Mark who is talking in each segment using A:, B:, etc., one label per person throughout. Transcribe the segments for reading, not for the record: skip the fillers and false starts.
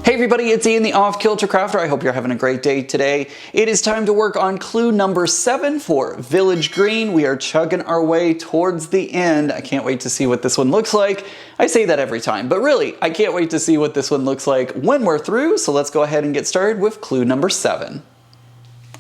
A: Hey everybody, it's Ian the Off Kilter Crafter. I hope you're having a great day today. It is time to work on clue number 7 for Village Green. We are chugging our way towards the end. I can't wait to see what this one looks like. I say that every time, but really, I can't wait to see what this one looks like when we're through. So let's go ahead and get started with clue number 7.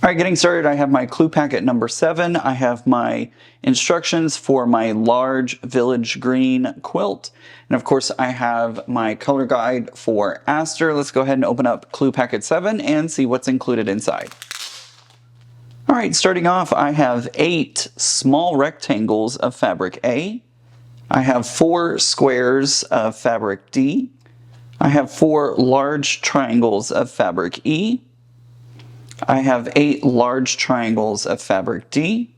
A: All right, getting started, I have my clue packet number 7. I have my instructions for my large Village Green quilt. And of course, I have my color guide for Aster. Let's go ahead and open up clue packet 7 and see what's included inside. All right, starting off, I have 8 small rectangles of fabric A. I have 4 squares of fabric D. I have 4 large triangles of fabric E. I have 8 large triangles of fabric D.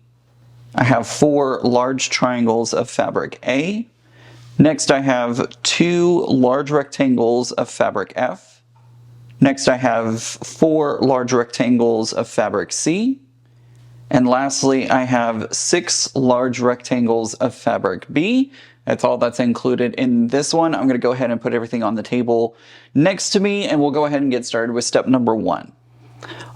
A: I have 4 large triangles of fabric A. Next I have 2 large rectangles of fabric F. Next I have 4 large rectangles of fabric C. And lastly I have 6 large rectangles of fabric B. That's all that's included in this one. I'm going to go ahead and put everything on the table next to me and we'll go ahead and get started with step number 1.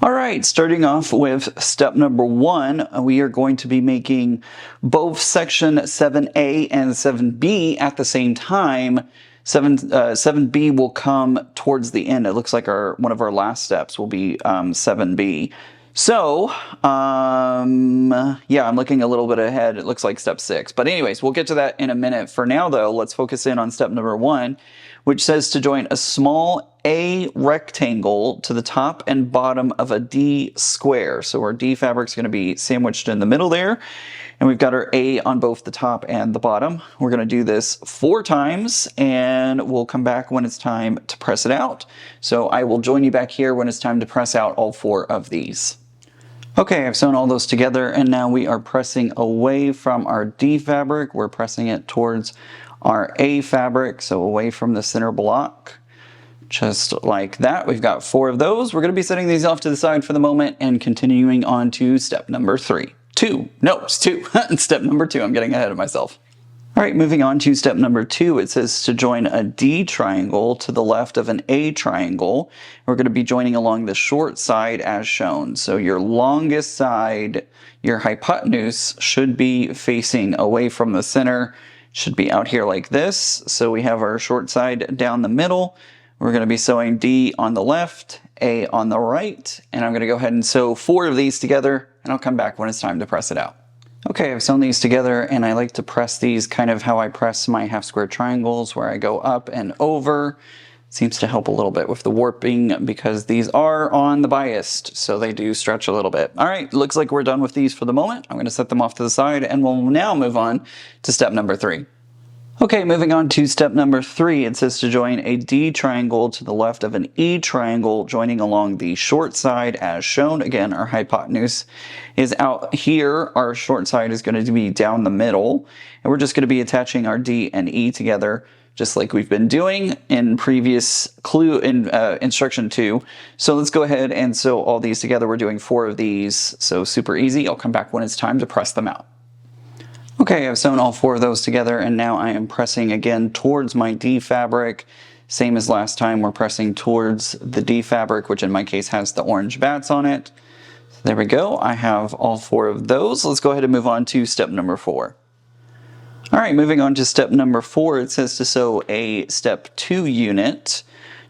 A: All right, starting off with step number 1, we are going to be making both section 7A and 7B at the same time. 7B will come towards the end. It looks like one of our last steps will be 7B. So, yeah, I'm looking a little bit ahead. It looks like step 6. But anyways, we'll get to that in a minute. For now, though, let's focus in on step number 1, which says to join a small A rectangle to the top and bottom of a D square. So our D fabric is going to be sandwiched in the middle there. And we've got our A on both the top and the bottom. We're going to do this 4 times and we'll come back when it's time to press it out. So I will join you back here when it's time to press out all 4 of these. Okay, I've sewn all those together and now we are pressing away from our D fabric. We're pressing it towards our A fabric, so away from the center block. Just like that. We've got 4 of those. We're going to be setting these off to the side for the moment and continuing on to step number 3. 2. No, it's 2. Step number 2. I'm getting ahead of myself. All right, moving on to step number 2. It says to join a D triangle to the left of an A triangle. We're going to be joining along the short side as shown. So your longest side, your hypotenuse, should be facing away from the center. Should be out here like this. So we have our short side down the middle. We're going to be sewing D on the left, A on the right, and I'm going to go ahead and sew 4 of these together, and I'll come back when it's time to press it out. Okay, I've sewn these together, and I like to press these kind of how I press my half square triangles, where I go up and over. It seems to help a little bit with the warping because these are on the biased, so they do stretch a little bit. All right, looks like we're done with these for the moment. I'm going to set them off to the side, and we'll now move on to step number 3. Okay, moving on to step number 3, it says to join a D triangle to the left of an E triangle, joining along the short side as shown. Again, our hypotenuse is out here. Our short side is going to be down the middle, and we're just going to be attaching our D and E together, just like we've been doing in previous clue in instruction 2. So let's go ahead and sew all these together. We're doing 4 of these, so super easy. I'll come back when it's time to press them out. Okay, I've sewn all 4 of those together and now I am pressing again towards my D fabric. Same as last time, we're pressing towards the D fabric, which in my case has the orange bats on it. So there we go, I have all 4 of those. Let's go ahead and move on to step number 4. All right, moving on to step number 4, it says to sew a step 2 unit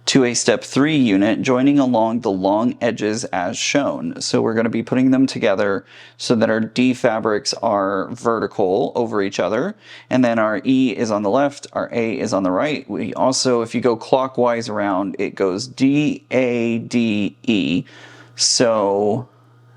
A: to a step 3 unit, joining along the long edges as shown. So we're going to be putting them together so that our D fabrics are vertical over each other, and then our E is on the left, our A is on the right. We also, if you go clockwise around, it goes D, A, D, E. So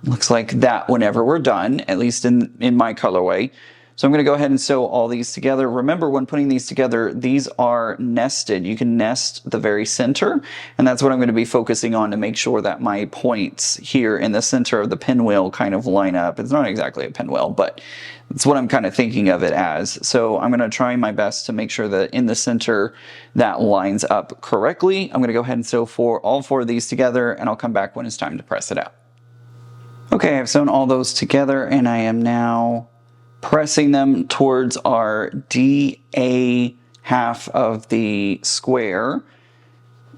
A: looks like that whenever we're done, at least in my colorway. So I'm going to go ahead and sew all these together. Remember, when putting these together, these are nested. You can nest the very center, and that's what I'm going to be focusing on to make sure that my points here in the center of the pinwheel kind of line up. It's not exactly a pinwheel, but it's what I'm kind of thinking of it as. So I'm going to try my best to make sure that in the center that lines up correctly. I'm going to go ahead and sew all 4 of these together, and I'll come back when it's time to press it out. Okay, I've sewn all those together, and I am now pressing them towards our DA half of the square.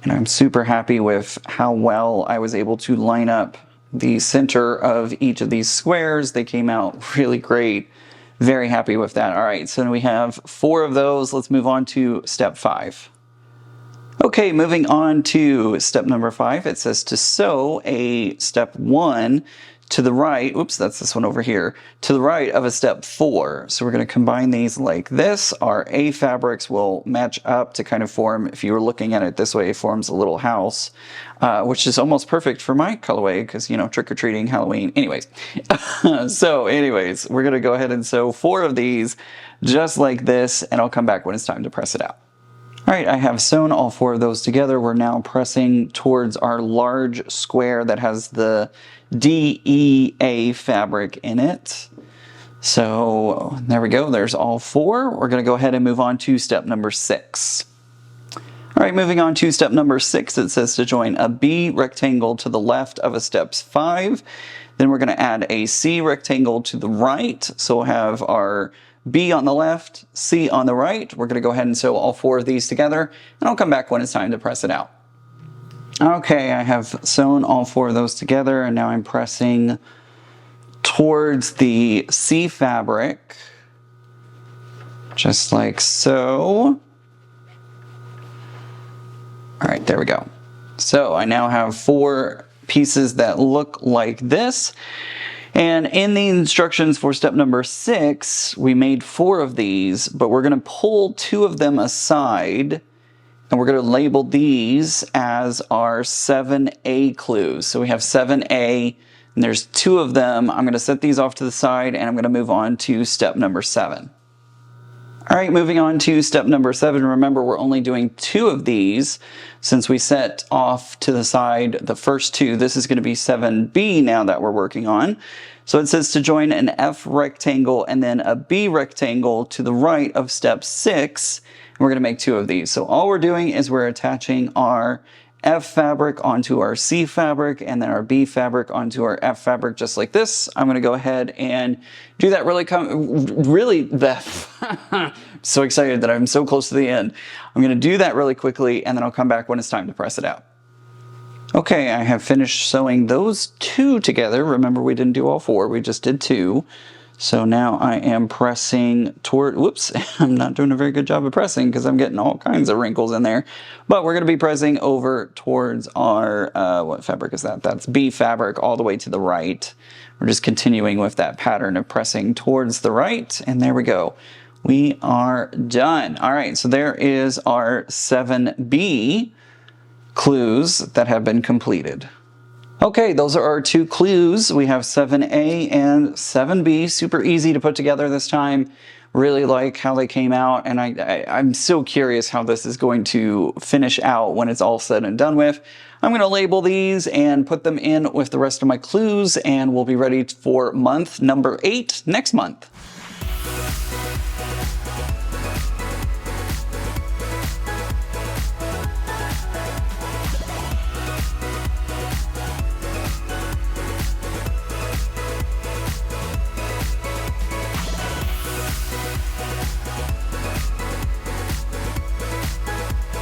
A: And I'm super happy with how well I was able to line up the center of each of these squares. They came out really great. Very happy with that. All right, so we have 4 of those. Let's move on to step 5. Okay, moving on to step number 5. It says to sew a step 1 to the right. Oops, that's this one over here. To the right of a step 4. So we're going to combine these like this. Our A fabrics will match up to kind of form, if you were looking at it this way, it forms a little house, which is almost perfect for my colorway because, you know, trick-or-treating, Halloween. Anyways, we're going to go ahead and sew 4 of these just like this, and I'll come back when it's time to press it out. All right, I have sewn all 4 of those together. We're now pressing towards our large square that has the DEA fabric in it. So there we go, there's all 4. We're gonna go ahead and move on to step number 6. All right, moving on to step number 6, it says to join a B rectangle to the left of a step 5. Then we're gonna add a C rectangle to the right. So we'll have our B on the left, C on the right. We're going to go ahead and sew all 4 of these together, and I'll come back when it's time to press it out. Okay, I have sewn all 4 of those together, and now I'm pressing towards the C fabric, just like so. All right, there we go. So I now have 4 pieces that look like this. And in the instructions for step number 6, we made 4 of these, but we're going to pull 2 of them aside, and we're going to label these as our 7A clues. So we have 7A, and there's 2 of them. I'm going to set these off to the side, and I'm going to move on to step number 7. All right, moving on to step number 7. Remember, we're only doing 2 of these since we set off to the side the first 2. This is going to be 7B now that we're working on. So it says to join an F rectangle and then a B rectangle to the right of step 6. And we're going to make 2 of these. So all we're doing is we're attaching our F fabric onto our C fabric and then our B fabric onto our F fabric just like this. I'm going to go ahead and do that so excited that I'm so close to the end. I'm going to do that really quickly, and then I'll come back when it's time to press it out. Okay, I have finished sewing those 2 together. Remember, we didn't do all 4, we just did 2. So now I am pressing toward, whoops, I'm not doing a very good job of pressing because I'm getting all kinds of wrinkles in there. But we're going to be pressing over towards our, what fabric is that? That's B fabric all the way to the right. We're just continuing with that pattern of pressing towards the right, and there we go. We are done. All right, so there is our 7B clues that have been completed. Okay, those are our 2 clues. We have 7A and 7B. Super easy to put together this time. Really like how they came out, and I'm so curious how this is going to finish out when it's all said and done with. I'm going to label these and put them in with the rest of my clues, and we'll be ready for month number 8 next month.